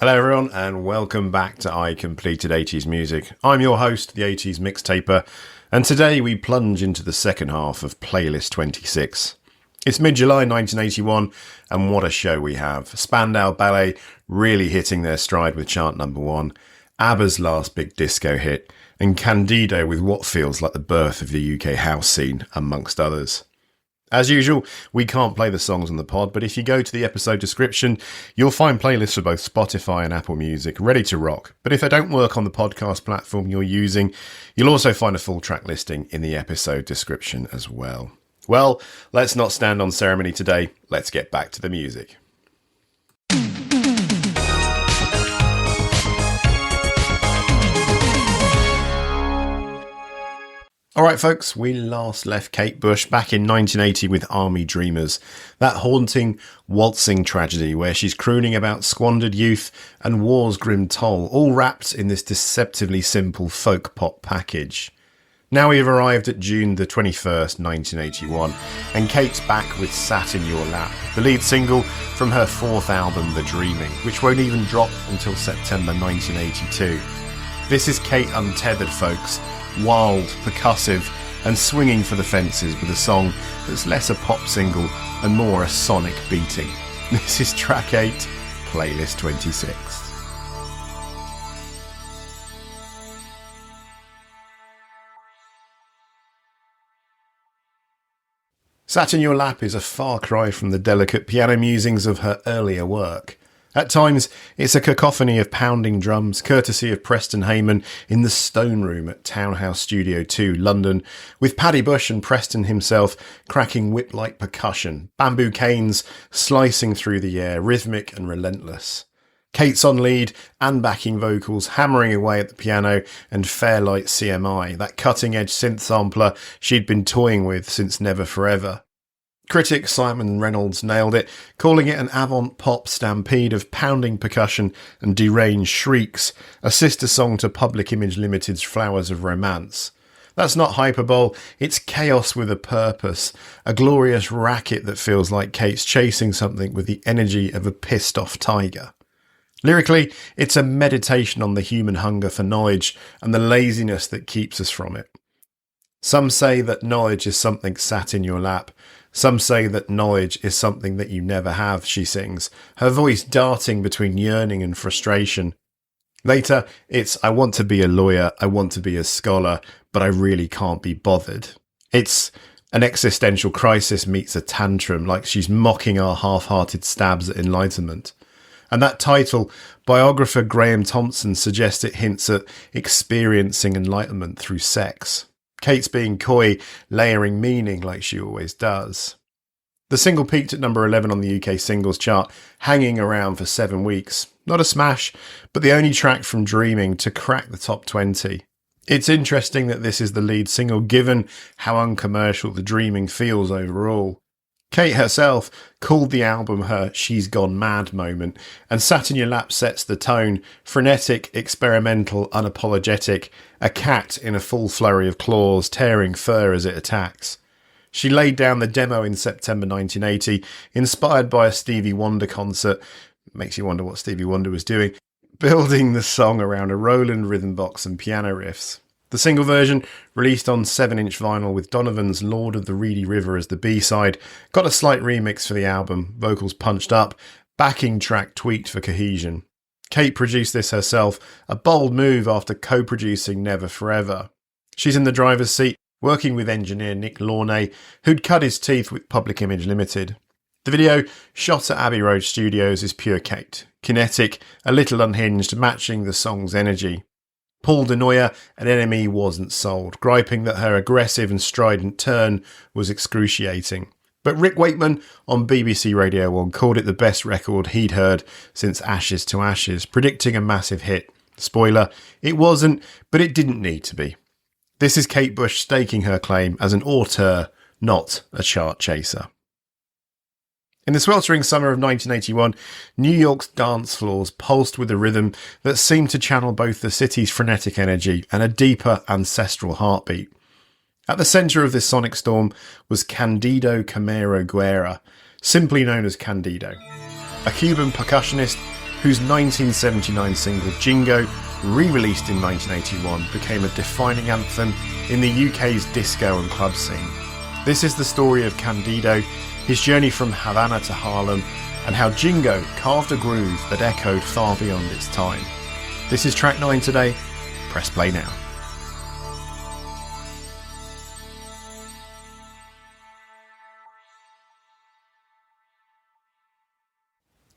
Hello everyone and welcome back to I Completed 80s Music. I'm your host, the 80s Mixtaper, and today we plunge into the second half of Playlist 26. It's mid-July 1981 and what a show we have. Spandau Ballet really hitting their stride with Chant number 1, Abba's last big disco hit, and Candido with what feels like the birth of the UK house scene, amongst others. As usual, we can't play the songs on the pod, but if you go to the episode description, you'll find playlists for both Spotify and Apple Music ready to rock. But if they don't work on the podcast platform you're using, you'll also find a full track listing in the episode description as well. Well, let's not stand on ceremony today. Let's get back to the music. Alright folks, we last left Kate Bush back in 1980 with Army Dreamers, that haunting, waltzing tragedy where she's crooning about squandered youth and war's grim toll, all wrapped in this deceptively simple folk pop package. Now we've arrived at June the 21st, 1981, and Kate's back with Sat in Your Lap, the lead single from her fourth album, The Dreaming, which won't even drop until September 1982. This is Kate untethered, folks. Wild, percussive, and swinging for the fences with a song that's less a pop single and more a sonic beating. This is track 8, Playlist 26. Sat in Your Lap is a far cry from the delicate piano musings of her earlier work. At times, it's a cacophony of pounding drums, courtesy of Preston Heyman in the Stone Room at Townhouse Studio 2, London, with Paddy Bush and Preston himself cracking whip-like percussion, bamboo canes slicing through the air, rhythmic and relentless. Kate's on lead and backing vocals, hammering away at the piano and Fairlight CMI, that cutting-edge synth sampler she'd been toying with since Never Forever. Critic Simon Reynolds nailed it, calling it an avant-pop stampede of pounding percussion and deranged shrieks, a sister song to Public Image Limited's Flowers of Romance. That's not hyperbole, it's chaos with a purpose, a glorious racket that feels like Kate's chasing something with the energy of a pissed-off tiger. Lyrically, it's a meditation on the human hunger for knowledge and the laziness that keeps us from it. Some say that knowledge is something sat in your lap. Some say that knowledge is something that you never have, she sings, her voice darting between yearning and frustration. Later, it's, I want to be a lawyer, I want to be a scholar, but I really can't be bothered. It's an existential crisis meets a tantrum, like she's mocking our half-hearted stabs at enlightenment. And that title, biographer Graham Thompson suggests it hints at experiencing enlightenment through sex. Kate's being coy, layering meaning like she always does. The single peaked at number 11 on the UK singles chart, hanging around for 7 weeks. Not a smash, but the only track from Dreaming to crack the top 20. It's interesting that this is the lead single given how uncommercial The Dreaming feels overall. Kate herself called the album her She's Gone Mad moment, and Sat in Your Lap sets the tone, frenetic, experimental, unapologetic, a cat in a full flurry of claws tearing fur as it attacks. She laid down the demo in September 1980, inspired by a Stevie Wonder concert, makes you wonder what Stevie Wonder was doing, building the song around a Roland rhythm box and piano riffs. The single version, released on 7-inch vinyl with Donovan's Lord of the Reedy River as the B-side, got a slight remix for the album, vocals punched up, backing track tweaked for cohesion. Kate produced this herself, a bold move after co-producing Never Forever. She's in the driver's seat, working with engineer Nick Launay, who'd cut his teeth with Public Image Limited. The video, shot at Abbey Road Studios, is pure Kate. Kinetic, a little unhinged, matching the song's energy. Paul DeNoyer, an enemy, wasn't sold, griping that her aggressive and strident turn was excruciating. But Rick Wakeman on BBC Radio 1 called it the best record he'd heard since Ashes to Ashes, predicting a massive hit. Spoiler, it wasn't, but it didn't need to be. This is Kate Bush staking her claim as an auteur, not a chart chaser. In the sweltering summer of 1981, New York's dance floors pulsed with a rhythm that seemed to channel both the city's frenetic energy and a deeper ancestral heartbeat. At the centre of this sonic storm was Candido Camero Guerra, simply known as Candido. A Cuban percussionist whose 1979 single Jingo, re-released in 1981, became a defining anthem in the UK's disco and club scene. This is the story of Candido, his journey from Havana to Harlem, and how Jingo carved a groove that echoed far beyond its time. This is track 9 today. Press play now.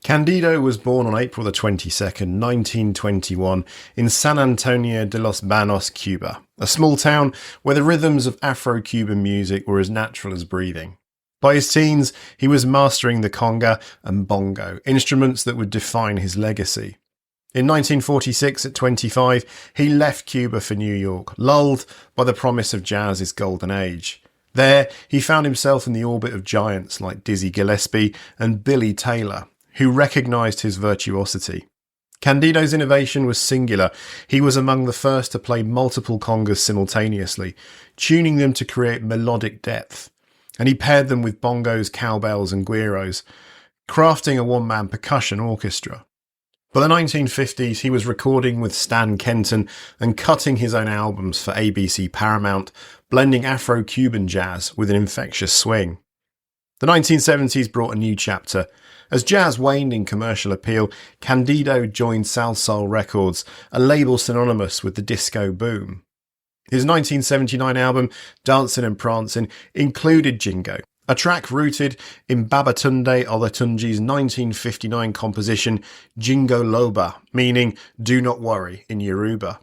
Candido was born on April the 22nd, 1921 in San Antonio de los Banos, Cuba, a small town where the rhythms of Afro-Cuban music were as natural as breathing. By his teens, he was mastering the conga and bongo, instruments that would define his legacy. In 1946, at 25, he left Cuba for New York, lulled by the promise of jazz's golden age. There, he found himself in the orbit of giants like Dizzy Gillespie and Billy Taylor, who recognised his virtuosity. Candido's innovation was singular. He was among the first to play multiple congas simultaneously, tuning them to create melodic depth, and he paired them with bongos, cowbells and guiros, crafting a one-man percussion orchestra. By the 1950s, he was recording with Stan Kenton and cutting his own albums for ABC Paramount, blending Afro-Cuban jazz with an infectious swing. The 1970s brought a new chapter. As jazz waned in commercial appeal, Candido joined Sal Soul Records, a label synonymous with the disco boom. His 1979 album, Dancin' and Prancin', included Jingo, a track rooted in Babatunde Olatunji's 1959 composition Jingo Loba, meaning "do not worry" in Yoruba.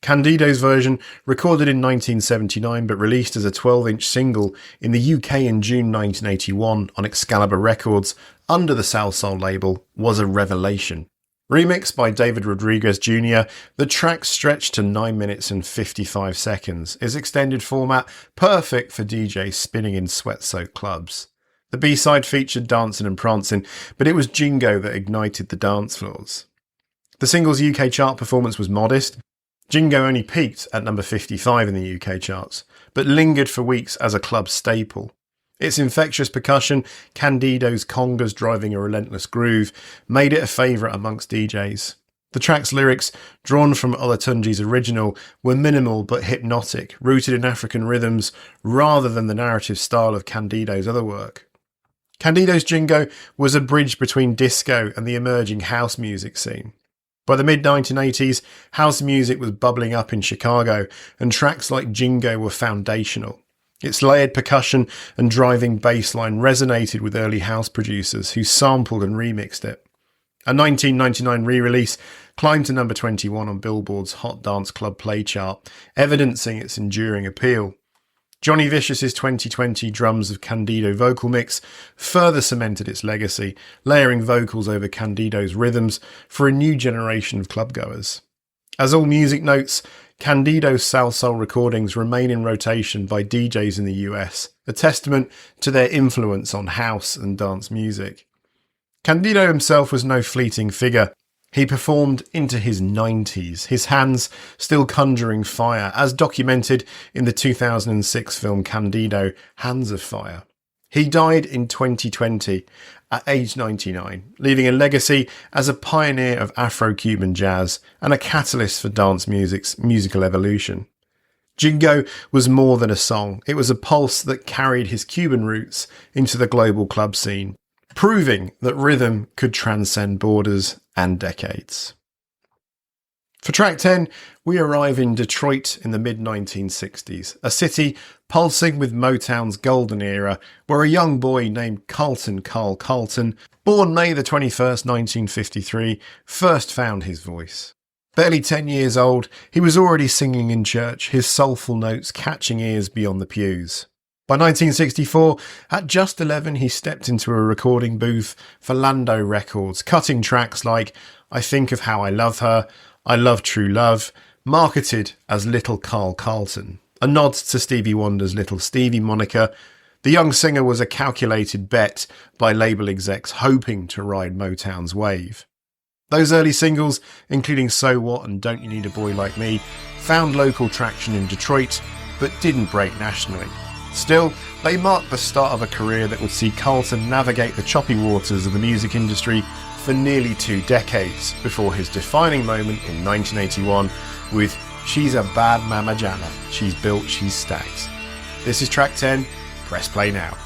Candido's version, recorded in 1979 but released as a 12-inch single in the UK in June 1981 on Excalibur Records under the Sal Soul label, was a revelation. Remixed by David Rodriguez Jr., the track stretched to 9 minutes and 55 seconds, is extended format perfect for DJs spinning in sweat-soaked clubs. The B-side featured Dancin' and Prancin', but it was Jingo that ignited the dance floors. The single's UK chart performance was modest. Jingo only peaked at number 55 in the UK charts, but lingered for weeks as a club staple. Its infectious percussion, Candido's congas driving a relentless groove, made it a favourite amongst DJs. The track's lyrics, drawn from Olatunji's original, were minimal but hypnotic, rooted in African rhythms rather than the narrative style of Candido's other work. Candido's Jingo was a bridge between disco and the emerging house music scene. By the mid-1980s, house music was bubbling up in Chicago, and tracks like Jingo were foundational. Its layered percussion and driving bass line resonated with early house producers who sampled and remixed it. A 1999 re-release climbed to number 21 on Billboard's Hot Dance Club Play chart, evidencing its enduring appeal. Johnny Vicious's 2020 Drums of Candido vocal mix further cemented its legacy, layering vocals over Candido's rhythms for a new generation of clubgoers. As all music notes, Candido's Sal Soul recordings remain in rotation by DJs in the US, a testament to their influence on house and dance music. Candido himself was no fleeting figure. He performed into his 90s, his hands still conjuring fire, as documented in the 2006 film Candido, Hands of Fire. He died in 2020 at age 99, leaving a legacy as a pioneer of Afro-Cuban jazz and a catalyst for dance music's musical evolution. Jingo was more than a song. It was a pulse that carried his Cuban roots into the global club scene, proving that rhythm could transcend borders and decades. For track 10, we arrive in Detroit in the mid-1960s, a city pulsing with Motown's golden era, where a young boy named Carlton born May the 21st, 1953, first found his voice. Barely 10 years old, he was already singing in church, his soulful notes catching ears beyond the pews. By 1964, at just 11, he stepped into a recording booth for Lando Records, cutting tracks like I Think of How I Love Her, I Love True Love, marketed as Little Carlton, a nod to Stevie Wonder's Little Stevie moniker. The young singer was a calculated bet by label execs hoping to ride Motown's wave. Those early singles, including So What and Don't You Need a Boy Like Me, found local traction in Detroit, but didn't break nationally. Still, they marked the start of a career that would see Carlton navigate the choppy waters of the music industry for nearly 2 decades before his defining moment in 1981 with She's a Bad Mama Jama, She's Built, She's Stacked. This is track 10, press play now.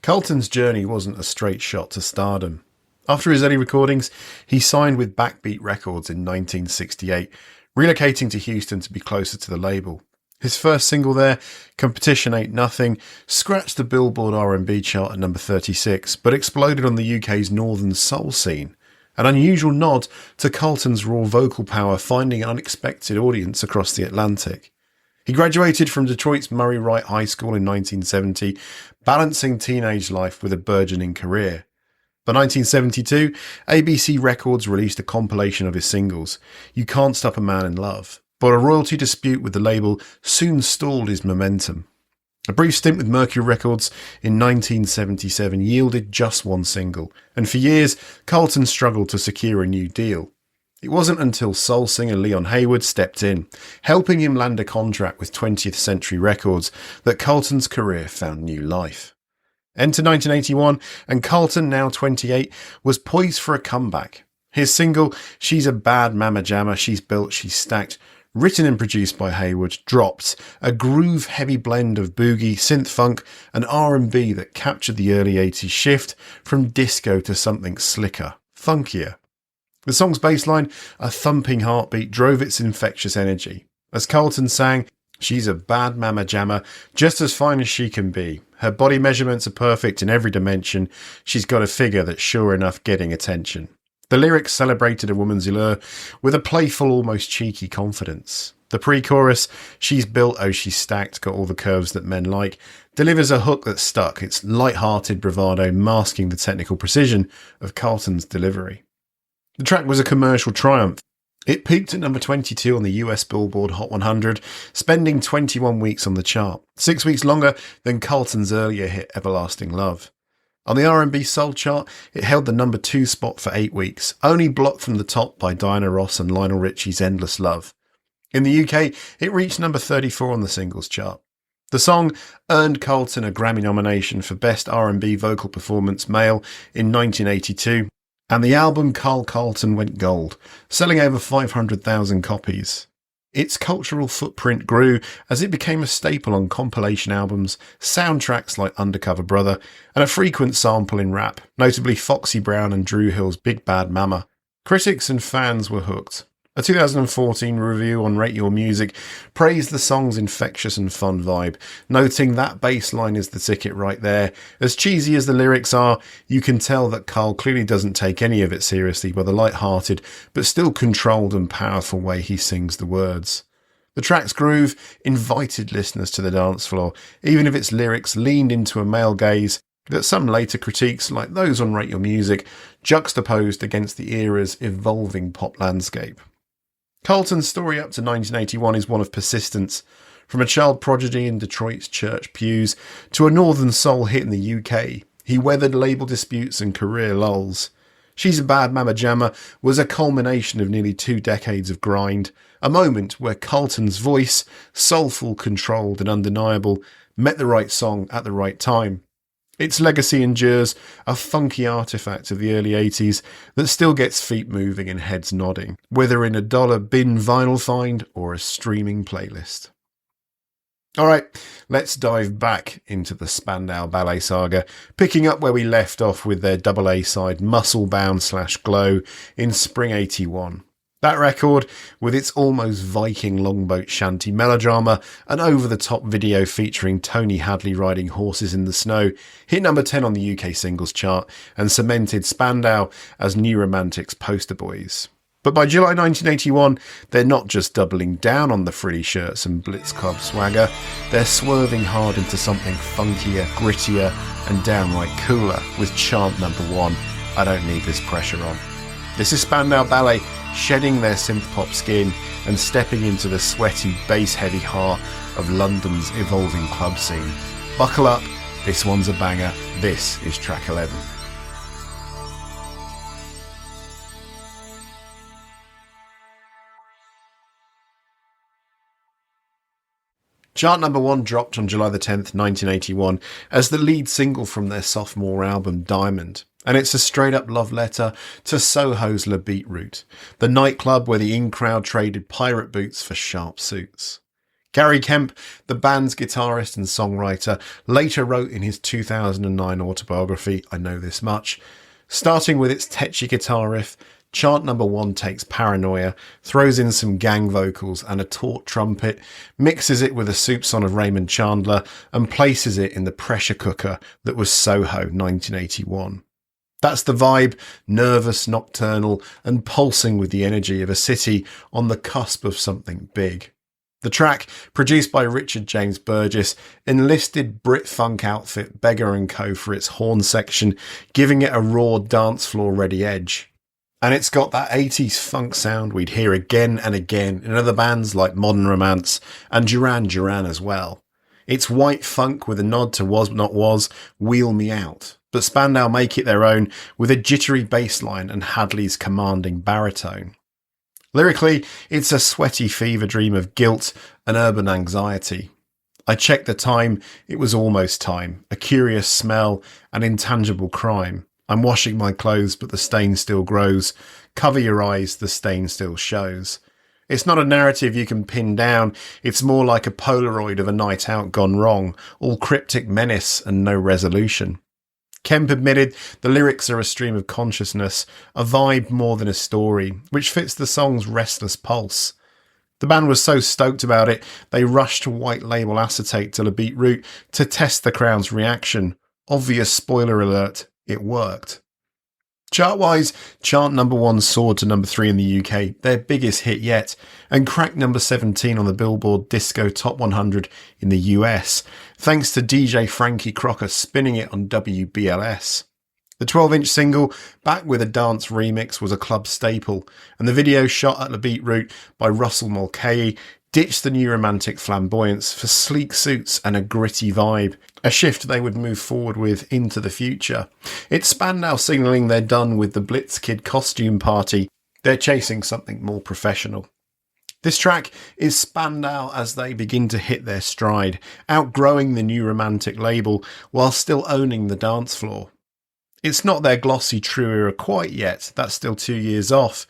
Carlton's journey wasn't a straight shot to stardom. After his early recordings, he signed with Backbeat Records in 1968, relocating to Houston to be closer to the label. His first single there, Competition Ain't Nothing, scratched the Billboard R&B chart at number 36, but exploded on the UK's northern soul scene. An unusual nod to Carlton's raw vocal power finding an unexpected audience across the Atlantic. He graduated from Detroit's Murray Wright High School in 1970, balancing teenage life with a burgeoning career. By 1972, ABC Records released a compilation of his singles, You Can't Stop a Man in Love, but a royalty dispute with the label soon stalled his momentum. A brief stint with Mercury Records in 1977 yielded just one single, and for years, Carlton struggled to secure a new deal. It wasn't until soul singer Leon Hayward stepped in, helping him land a contract with 20th Century Records, that Carlton's career found new life. Enter 1981, and Carlton, now 28, was poised for a comeback. His single, She's a Bad Mama Jama, She's Built, She's Stacked, written and produced by Hayward, dropped a groove-heavy blend of boogie, synth-funk and R&B that captured the early 80s shift from disco to something slicker, funkier. The song's bass line, a thumping heartbeat, drove its infectious energy. As Carlton sang, She's a bad mama jamma, just as fine as she can be. Her body measurements are perfect in every dimension. She's got a figure that's sure enough getting attention. The lyrics celebrated a woman's allure with a playful, almost cheeky confidence. The pre-chorus, She's built, oh she's stacked, got all the curves that men like, delivers a hook that stuck, its light-hearted bravado masking the technical precision of Carlton's delivery. The track was a commercial triumph. It peaked at number 22 on the US Billboard Hot 100, spending 21 weeks on the chart, 6 weeks longer than Carlton's earlier hit Everlasting Love. On the R&B Soul chart, it held the number 2 spot for 8 weeks, only blocked from the top by Diana Ross and Lionel Richie's Endless Love. In the UK, it reached number 34 on the singles chart. The song earned Carlton a Grammy nomination for Best R&B Vocal Performance Male in 1982, and the album Carl Carlton went gold, selling over 500,000 copies. Its cultural footprint grew as it became a staple on compilation albums, soundtracks like Undercover Brother, and a frequent sample in rap, notably Foxy Brown and Dru Hill's Big Bad Mama. Critics and fans were hooked. A 2014 review on Rate Your Music praised the song's infectious and fun vibe, noting that bass line is the ticket right there. As cheesy as the lyrics are, you can tell that Carl clearly doesn't take any of it seriously by the light-hearted but still controlled and powerful way he sings the words. The track's groove invited listeners to the dance floor, even if its lyrics leaned into a male gaze that some later critiques, like those on Rate Your Music, juxtaposed against the era's evolving pop landscape. Carlton's story up to 1981 is one of persistence. From a child prodigy in Detroit's church pews to a northern soul hit in the UK, he weathered label disputes and career lulls. She's a Bad Mama Jamma was a culmination of nearly 2 decades of grind, a moment where Carlton's voice, soulful, controlled and undeniable, met the right song at the right time. Its legacy endures, a funky artefact of the early 80s that still gets feet moving and heads nodding, whether in a dollar bin vinyl find or a streaming playlist. Alright, let's dive back into the Spandau Ballet saga, picking up where we left off with their double A-side Musclebound/Glow in spring 81. That record, with its almost Viking longboat shanty melodrama, an over-the-top video featuring Tony Hadley riding horses in the snow, hit number 10 on the UK singles chart and cemented Spandau as New Romantic's poster boys. But by July 1981, they're not just doubling down on the frilly shirts and Blitz Club swagger, they're swerving hard into something funkier, grittier and downright cooler with Chant number 1, I Don't Need This Pressure On. This is Spandau Ballet shedding their synth-pop skin and stepping into the sweaty, bass-heavy heart of London's evolving club scene. Buckle up, this one's a banger, this is track 11. Chant number 1 dropped on July the 10th, 1981 as the lead single from their sophomore album Diamond. And it's a straight-up love letter to Soho's Le Beetroot, the nightclub where the in-crowd traded pirate boots for sharp suits. Gary Kemp, the band's guitarist and songwriter, later wrote in his 2009 autobiography, I Know This Much, starting with its tetchy guitar riff, Chant number 1 takes Paranoia, throws in some gang vocals and a taut trumpet, mixes it with a soup song of Raymond Chandler, and places it in the pressure cooker that was Soho 1981. That's the vibe, nervous, nocturnal, and pulsing with the energy of a city on the cusp of something big. The track, produced by Richard James Burgess, enlisted Brit funk outfit Beggar & Co. for its horn section, giving it a raw dance floor ready edge. And it's got that 80s funk sound we'd hear again and again in other bands like Modern Romance and Duran Duran as well. It's white funk with a nod to Was Not Was, Wheel Me Out. But Spandau make it their own with a jittery bass line and Hadley's commanding baritone. Lyrically, it's a sweaty fever dream of guilt and urban anxiety. I checked the time, it was almost time, a curious smell, an intangible crime. I'm washing my clothes, but the stain still grows. Cover your eyes, the stain still shows. It's not a narrative you can pin down, it's more like a Polaroid of a night out gone wrong, all cryptic menace and no resolution. Kemp admitted the lyrics are a stream of consciousness, a vibe more than a story, which fits the song's restless pulse. The band was so stoked about it, they rushed to white label acetate to Le Beetroot to test the crowd's reaction. Obvious spoiler alert, it worked. Chart-wise, Chant number 1 soared to number 3 in the UK, their biggest hit yet, and cracked number 17 on the Billboard Disco Top 100 in the US, thanks to DJ Frankie Crocker spinning it on WBLS. The 12-inch single, back with a dance remix, was a club staple, and the video shot at Le Beetroot by Russell Mulcahy ditched the new romantic flamboyance for sleek suits and a gritty vibe, a shift they would move forward with into the future. It's Spandau signalling they're done with the Blitz Kid costume party, they're chasing something more professional. This track is Spandau as they begin to hit their stride, outgrowing the new romantic label while still owning the dance floor. It's not their glossy true era quite yet, that's still 2 years off,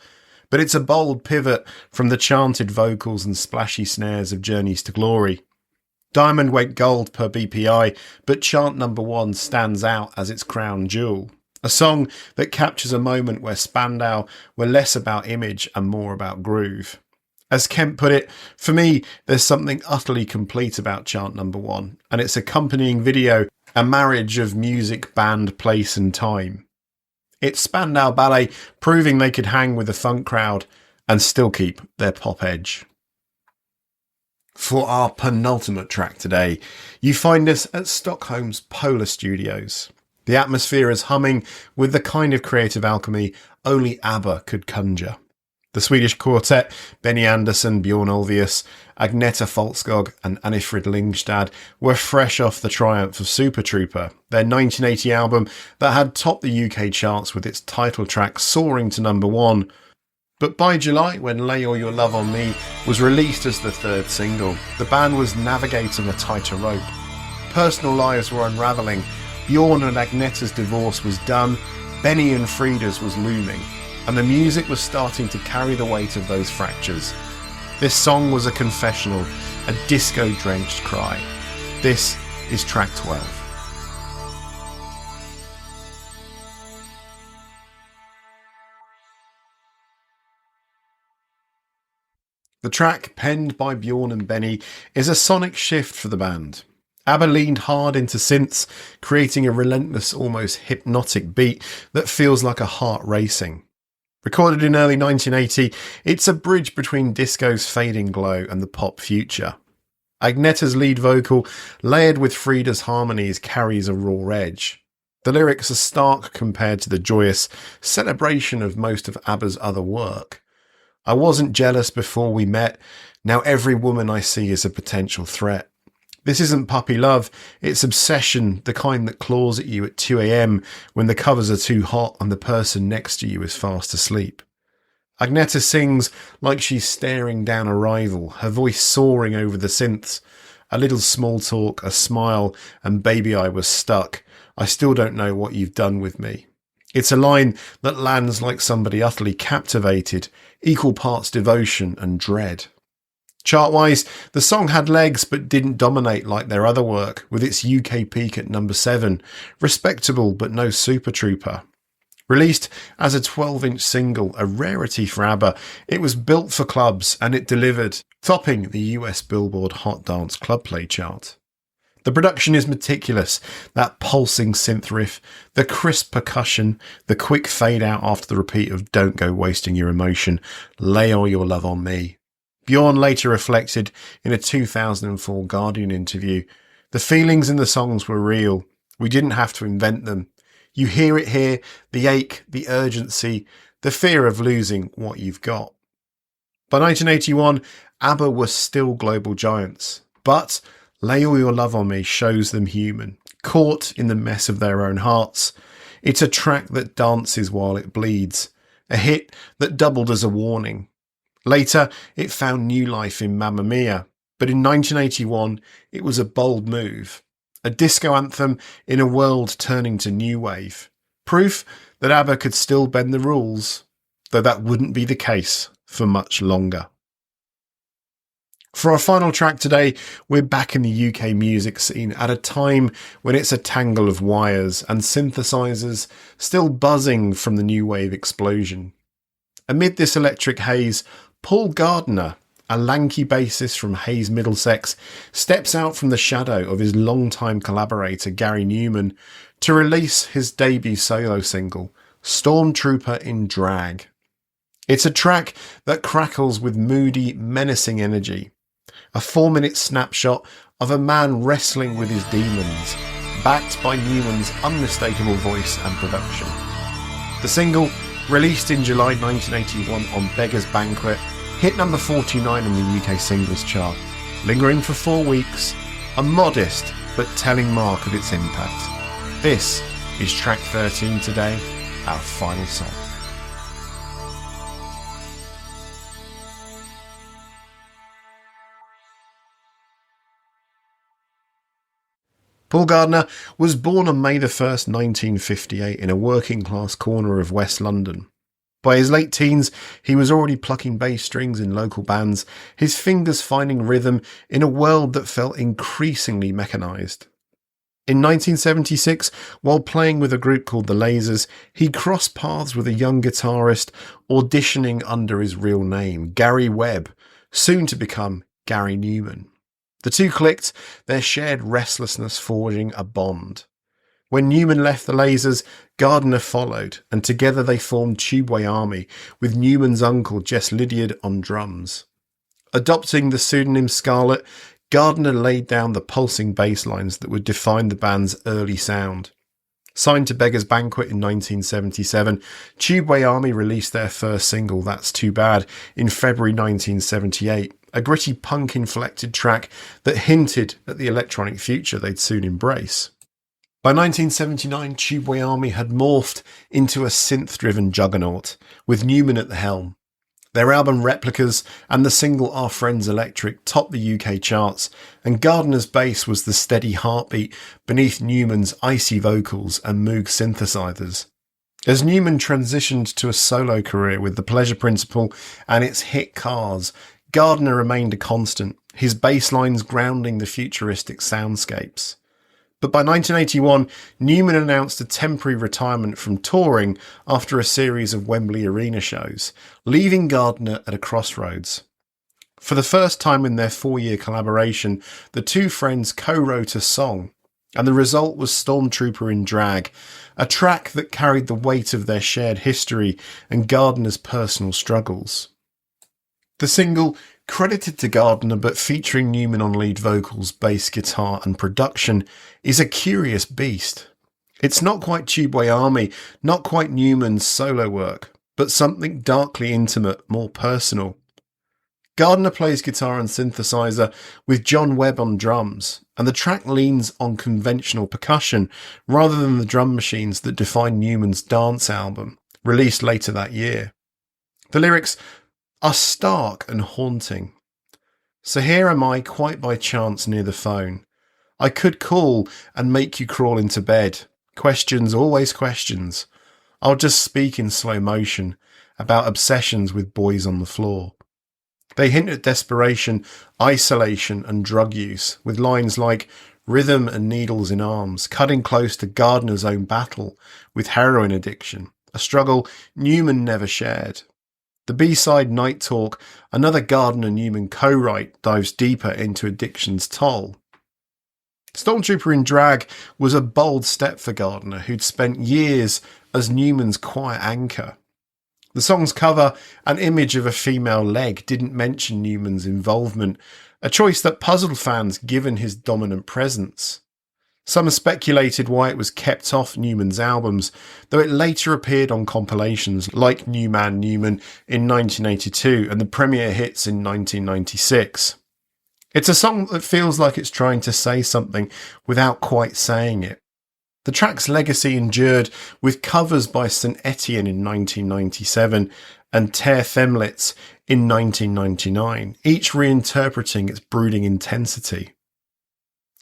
but it's a bold pivot from the chanted vocals and splashy snares of Journeys to Glory. Diamond went gold per BPI, but Chant number 1 stands out as its crown jewel. A song that captures a moment where Spandau were less about image and more about groove. As Kemp put it, for me, there's something utterly complete about Chant number 1, and its accompanying video, a marriage of music, band, place and time. It's Spandau Ballet proving they could hang with the funk crowd and still keep their pop edge. For our penultimate track today, you find us at Stockholm's Polar Studios. The atmosphere is humming with the kind of creative alchemy only Abba could conjure. The Swedish quartet, Benny Andersson, Bjorn Ulvaeus, Agneta Folkskog and Annifrid Lingstad were fresh off the triumph of Stormtrooper, their 1980 album that had topped the UK charts with its title track soaring to number 1. But by July, when Lay All Your Love On Me was released as the third single, the band was navigating a tighter rope. Personal lives were unravelling, Bjorn and Agneta's divorce was done, Benny and Frida's was looming, and the music was starting to carry the weight of those fractures. This song was a confessional, a disco-drenched cry. This is track 12. The track, penned by Bjorn and Benny, is a sonic shift for the band. Abba leaned hard into synths, creating a relentless, almost hypnotic beat that feels like a heart racing. Recorded in early 1980, it's a bridge between disco's fading glow and the pop future. Agneta's lead vocal, layered with Frida's harmonies, carries a raw edge. The lyrics are stark compared to the joyous celebration of most of Abba's other work. I wasn't jealous before we met, now every woman I see is a potential threat. This isn't puppy love, it's obsession, the kind that claws at you at 2 a.m. when the covers are too hot and the person next to you is fast asleep. Agneta sings like she's staring down a rival, her voice soaring over the synths, A little small talk, a smile, and baby I was stuck. I still don't know what you've done with me. It's a line that lands like somebody utterly captivated, equal parts devotion and dread. Chart-wise, the song had legs but didn't dominate like their other work, with its UK peak at number 7, respectable but no Super Trooper. Released as a 12-inch single, a rarity for Abba, it was built for clubs and it delivered, topping the US Billboard Hot Dance Club Play chart. The production is meticulous, that pulsing synth riff, the crisp percussion, the quick fade out after the repeat of "Don't go wasting your emotion, lay all your love on me." Bjorn later reflected in a 2004 Guardian interview, "The feelings in the songs were real. We didn't have to invent them. You hear it here, the ache, the urgency, the fear of losing what you've got." By 1981, Abba were still global giants, but "Lay All Your Love on Me" shows them human, caught in the mess of their own hearts. It's a track that dances while it bleeds, a hit that doubled as a warning. Later, it found new life in Mamma Mia, but in 1981, it was a bold move. A disco anthem in a world turning to new wave. Proof that Abba could still bend the rules, though that wouldn't be the case for much longer. For our final track today, we're back in the UK music scene at a time when it's a tangle of wires and synthesizers still buzzing from the new wave explosion. Amid this electric haze, Paul Gardiner, a lanky bassist from Hayes, Middlesex, steps out from the shadow of his longtime collaborator Gary Newman to release his debut solo single, Stormtrooper in Drag. It's a track that crackles with moody, menacing energy, a 4-minute snapshot of a man wrestling with his demons, backed by Newman's unmistakable voice and production. The single, released in July 1981 on Beggar's Banquet, hit number 49 on the UK singles chart, lingering for 4 weeks, a modest but telling mark of its impact. This is track 13 today, our final song. Paul Gardiner was born on May the 1st, 1958 in a working-class corner of West London. By his late teens, he was already plucking bass strings in local bands, his fingers finding rhythm in a world that felt increasingly mechanised. In 1976, while playing with a group called the Lasers, he crossed paths with a young guitarist auditioning under his real name, Gary Webb, soon to become Gary Newman. The two clicked, their shared restlessness forging a bond. When Newman left the Lasers, Gardiner followed, and together they formed Tubeway Army, with Newman's uncle Jess Lydiard on drums. Adopting the pseudonym Scarlett, Gardiner laid down the pulsing bass lines that would define the band's early sound. Signed to Beggar's Banquet in 1977, Tubeway Army released their first single, That's Too Bad, in February 1978, a gritty punk-inflected track that hinted at the electronic future they'd soon embrace. By 1979, Tubeway Army had morphed into a synth-driven juggernaut, with Newman at the helm. Their album Replicas and the single Our Friends Electric topped the UK charts, and Gardiner's bass was the steady heartbeat beneath Newman's icy vocals and Moog synthesizers. As Newman transitioned to a solo career with The Pleasure Principle and its hit Cars, Gardiner remained a constant, his bass lines grounding the futuristic soundscapes. But by 1981, Newman announced a temporary retirement from touring after a series of Wembley Arena shows, leaving Gardiner at a crossroads. For the first time in their 4-year collaboration, the two friends co-wrote a song, and the result was Stormtrooper in Drag, a track that carried the weight of their shared history and Gardiner's personal struggles. The single, credited to Gardiner but featuring Newman on lead vocals, bass, guitar and production, is a curious beast. It's not quite Tubeway Army, not quite Newman's solo work, but something darkly intimate, more personal. Gardiner plays guitar and synthesizer with John Webb on drums, and the track leans on conventional percussion rather than the drum machines that define Newman's dance album, released later that year. The lyrics are stark and haunting. So here am I, quite by chance, near the phone. I could call and make you crawl into bed. Questions, always questions. I'll just speak in slow motion about obsessions with boys on the floor. They hint at desperation, isolation and drug use, with lines like rhythm and needles in arms, cutting close to Gardiner's own battle with heroin addiction, a struggle Newman never shared. The B-side Night Talk, another Gardiner-Newman co-write, dives deeper into addiction's toll. Stormtrooper in Drag was a bold step for Gardiner, who'd spent years as Newman's quiet anchor. The song's cover, an image of a female leg, didn't mention Newman's involvement, a choice that puzzled fans given his dominant presence. Some have speculated why it was kept off Newman's albums, though it later appeared on compilations like New Man Newman in 1982 and the Premiere Hits in 1996. It's a song that feels like it's trying to say something without quite saying it. The track's legacy endured with covers by St Etienne in 1997 and Ter Themlitz in 1999, each reinterpreting its brooding intensity.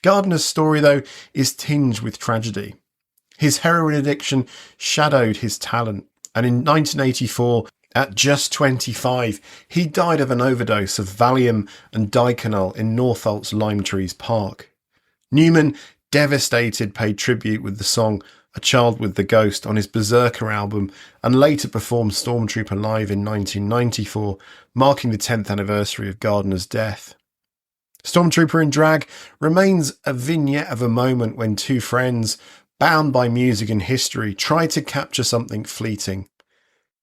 Gardiner's story, though, is tinged with tragedy. His heroin addiction shadowed his talent, and in 1984, at just 25, he died of an overdose of Valium and Diconol in Northolt's Lime Trees Park. Newman, devastated, paid tribute with the song A Child with the Ghost on his Berserker album and later performed Stormtrooper live in 1994, marking the 10th anniversary of Gardiner's death. Stormtrooper in Drag remains a vignette of a moment when two friends, bound by music and history, try to capture something fleeting.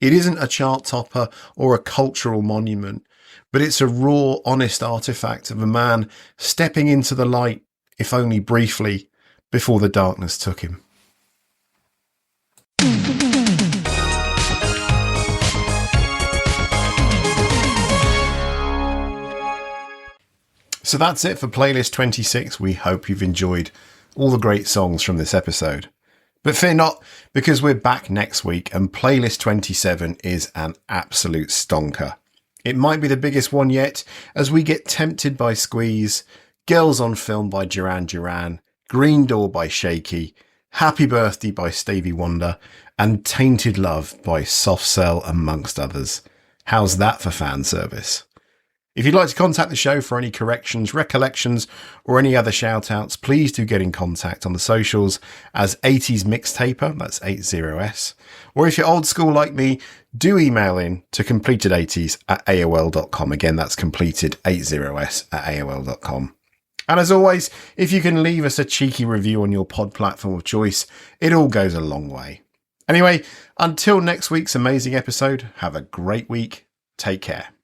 It isn't a chart topper or a cultural monument, but it's a raw, honest artifact of a man stepping into the light, if only briefly, before the darkness took him. So that's it for Playlist 26. We hope you've enjoyed all the great songs from this episode. But fear not, because we're back next week and Playlist 27 is an absolute stonker. It might be the biggest one yet, as we get Tempted by Squeeze, Girls on Film by Duran Duran, Green Door by Shaky, Happy Birthday by Stevie Wonder, and Tainted Love by Soft Cell, amongst others. How's that for fan service? If you'd like to contact the show for any corrections, recollections, or any other shout-outs, please do get in contact on the socials as 80s Mixtaper, that's 80s. Or if you're old school like me, do email in to completed80s@aol.com. Again, that's completed80s@aol.com. And as always, if you can leave us a cheeky review on your pod platform of choice, it all goes a long way. Anyway, until next week's amazing episode, have a great week. Take care.